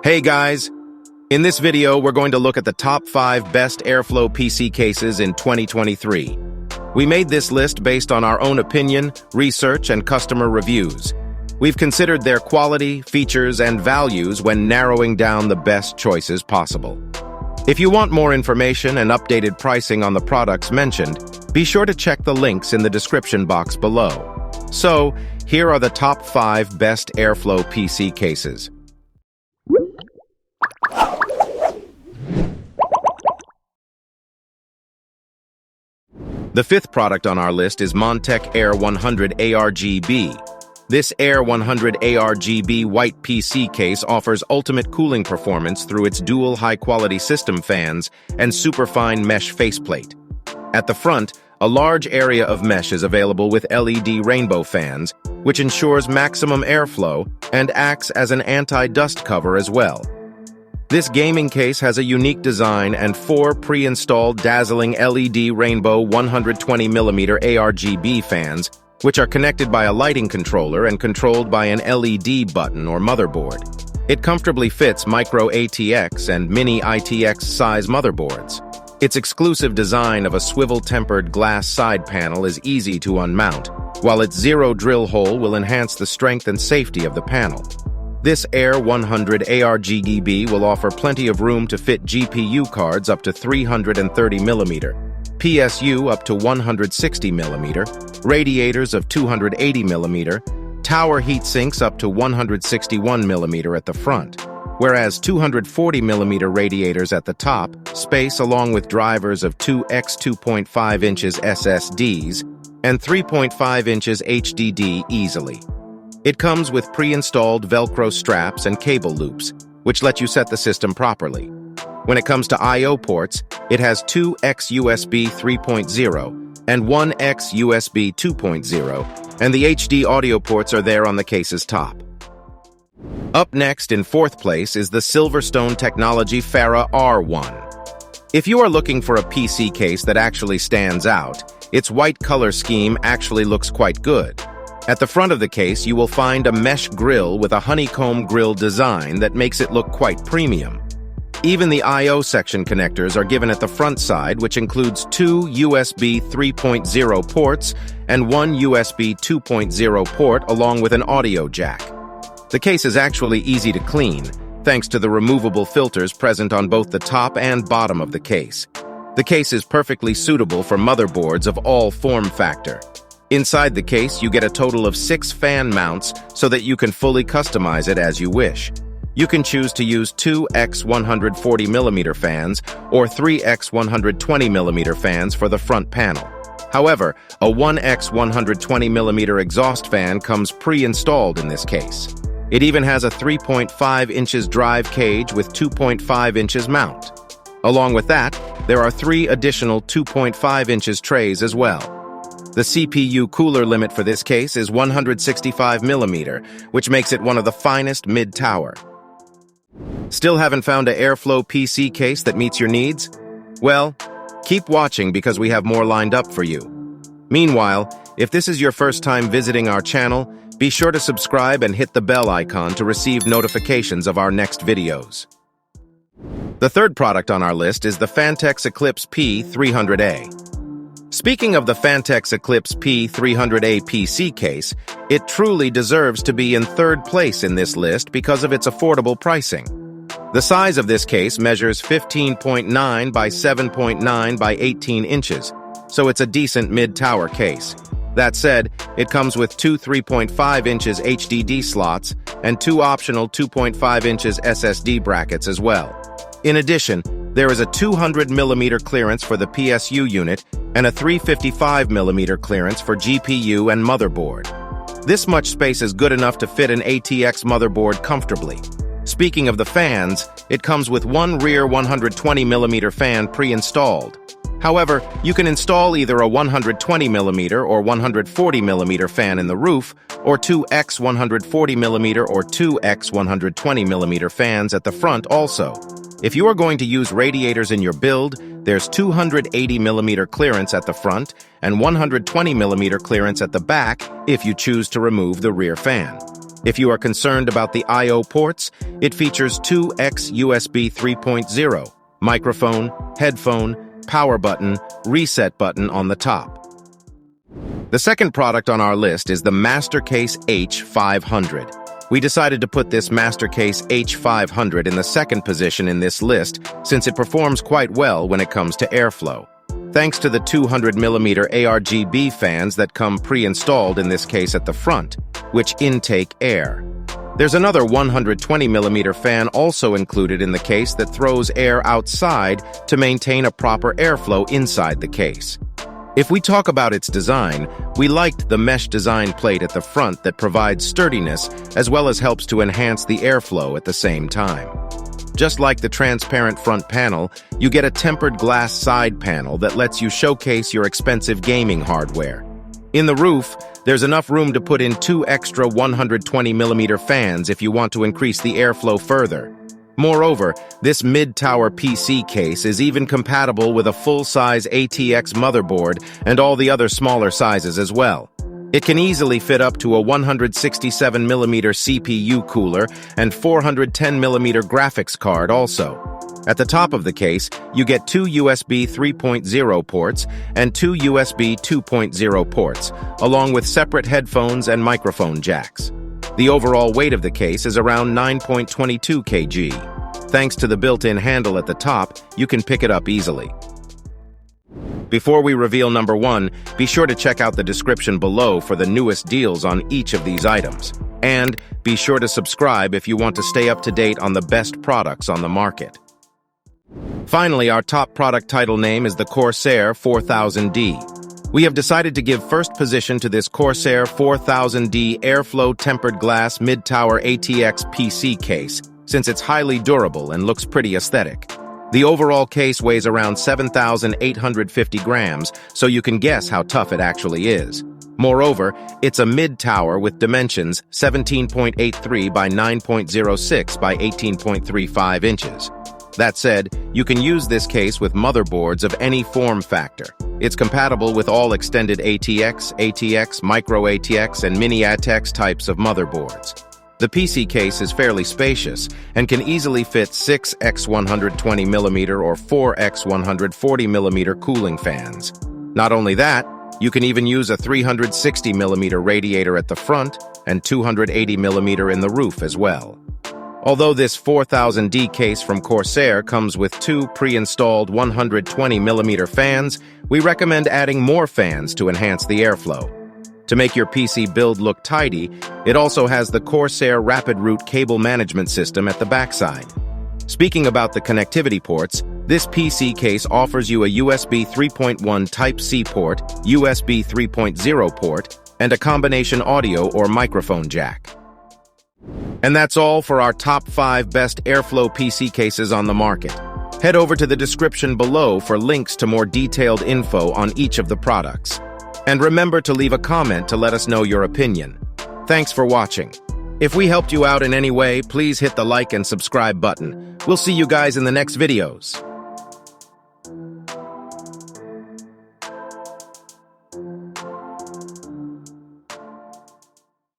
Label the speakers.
Speaker 1: Hey guys! In this video, we're going to look at the top 5 best airflow PC cases in 2023. We made this list based on our own opinion, research, and customer reviews. We've considered their quality, features, and values when narrowing down the best choices possible. If you want more information and updated pricing on the products mentioned, be sure to check the links in the description box below. So, here are the top 5 best airflow PC cases. The 5th product on our list is Montech AIR100 ARGB. This AIR100 ARGB white PC case offers ultimate cooling performance through its dual high-quality system fans and superfine mesh faceplate. At the front, a large area of mesh is available with LED rainbow fans, which ensures maximum airflow and acts as an anti-dust cover as well. This gaming case has a unique design and 4 pre-installed dazzling LED rainbow 120mm ARGB fans, which are connected by a lighting controller and controlled by an LED button or motherboard. It comfortably fits micro ATX and mini ITX size motherboards. Its exclusive design of a swivel-tempered glass side panel is easy to unmount, while its zero drill hole will enhance the strength and safety of the panel. This AIR100 ARGB will offer plenty of room to fit GPU cards up to 330mm, PSU up to 160mm, radiators of 280mm, tower heat sinks up to 161mm at the front, whereas 240mm radiators at the top space along with drivers of 2x 2.5 inches SSDs and 3.5 inches HDD easily. It comes with pre-installed Velcro straps and cable loops, which let you set the system properly. When it comes to I/O ports, it has 2x USB 3.0 and 1x USB 2.0, and the HD audio ports are there on the case's top. Up next, in 4th place, is the SilverStone Technology FARA R1. If you are looking for a PC case that actually stands out, its white color scheme actually looks quite good. At the front of the case, you will find a mesh grille with a honeycomb grille design that makes it look quite premium. Even the I/O section connectors are given at the front side, which includes 2 USB 3.0 ports and 1 USB 2.0 port along with an audio jack. The case is actually easy to clean, thanks to the removable filters present on both the top and bottom of the case. The case is perfectly suitable for motherboards of all form factor. Inside the case, you get a total of 6 fan mounts so that you can fully customize it as you wish. You can choose to use 2x 140mm fans or 3x 120mm fans for the front panel. However, a 1x 120mm exhaust fan comes pre-installed in this case. It even has a 3.5 inches drive cage with 2.5 inches mount. Along with that, there are 3 additional 2.5 inches trays as well. The CPU cooler limit for this case is 165mm, which makes it one of the finest mid-tower. Still haven't found an airflow PC case that meets your needs? Well, keep watching because we have more lined up for you. Meanwhile, if this is your first time visiting our channel, be sure to subscribe and hit the bell icon to receive notifications of our next videos. The 3rd product on our list is the Phanteks Eclipse P300A. Speaking of the Phanteks Eclipse P300A PC case, it truly deserves to be in 3rd place in this list because of its affordable pricing. The size of this case measures 15.9 by 7.9 by 18 inches, so it's a decent mid-tower case. That said, it comes with 2 3.5 inches HDD slots and 2 optional 2.5 inches SSD brackets as well. In addition, there is a 200mm clearance for the PSU unit and a 355mm clearance for GPU and motherboard. This much space is good enough to fit an ATX motherboard comfortably. Speaking of the fans, it comes with 1 rear 120mm fan pre-installed. However, you can install either a 120mm or 140mm fan in the roof, or 2x 140mm or 2x 120mm fans at the front also. If you are going to use radiators in your build, there's 280mm clearance at the front and 120mm clearance at the back if you choose to remove the rear fan. If you are concerned about the I/O ports, it features two USB 3.0, microphone, headphone, power button, reset button on the top. The second product on our list is the MasterCase H500. We decided to put this MasterCase H500 in the second position in this list since it performs quite well when it comes to airflow. Thanks to the 200mm ARGB fans that come pre-installed in this case at the front, which intake air. There's another 120mm fan also included in the case that throws air outside to maintain a proper airflow inside the case. If we talk about its design, we liked the mesh design plate at the front that provides sturdiness as well as helps to enhance the airflow at the same time. Just like the transparent front panel, you get a tempered glass side panel that lets you showcase your expensive gaming hardware. In the roof, there's enough room to put in two extra 120mm fans if you want to increase the airflow further. Moreover, this mid-tower PC case is even compatible with a full-size ATX motherboard and all the other smaller sizes as well. It can easily fit up to a 167mm CPU cooler and 410mm graphics card also. At the top of the case, you get two USB 3.0 ports and two USB 2.0 ports, along with separate headphones and microphone jacks. The overall weight of the case is around 9.22 kg. Thanks to the built-in handle at the top, you can pick it up easily. Before we reveal number one, be sure to check out the description below for the newest deals on each of these items. And be sure to subscribe if you want to stay up to date on the best products on the market. Finally, our top product title name is the Corsair 4000D. We have decided to give first position to this Corsair 4000D airflow tempered glass mid-tower ATX PC case, since it's highly durable and looks pretty aesthetic. The overall case weighs around 7,850 grams, so you can guess how tough it actually is. Moreover, it's a mid-tower with dimensions 17.83 by 9.06 by 18.35 inches. That said, you can use this case with motherboards of any form factor. It's compatible with all extended ATX, micro ATX, and mini ATX types of motherboards. The PC case is fairly spacious and can easily fit 6 x 120mm or 4 x 140mm cooling fans. Not only that, you can even use a 360mm radiator at the front and 280mm in the roof as well. Although this 4000D case from Corsair comes with two pre-installed 120mm fans, we recommend adding more fans to enhance the airflow. To make your PC build look tidy, it also has the Corsair Rapid Route cable management system at the backside. Speaking about the connectivity ports, this PC case offers you a USB 3.1 Type-C port, USB 3.0 port, and a combination audio or microphone jack. And that's all for our top 5 best airflow PC cases on the market. Head over to the description below for links to more detailed info on each of the products. And remember to leave a comment to let us know your opinion. Thanks for watching. If we helped you out in any way, please hit the like and subscribe button. We'll see you guys in the next videos.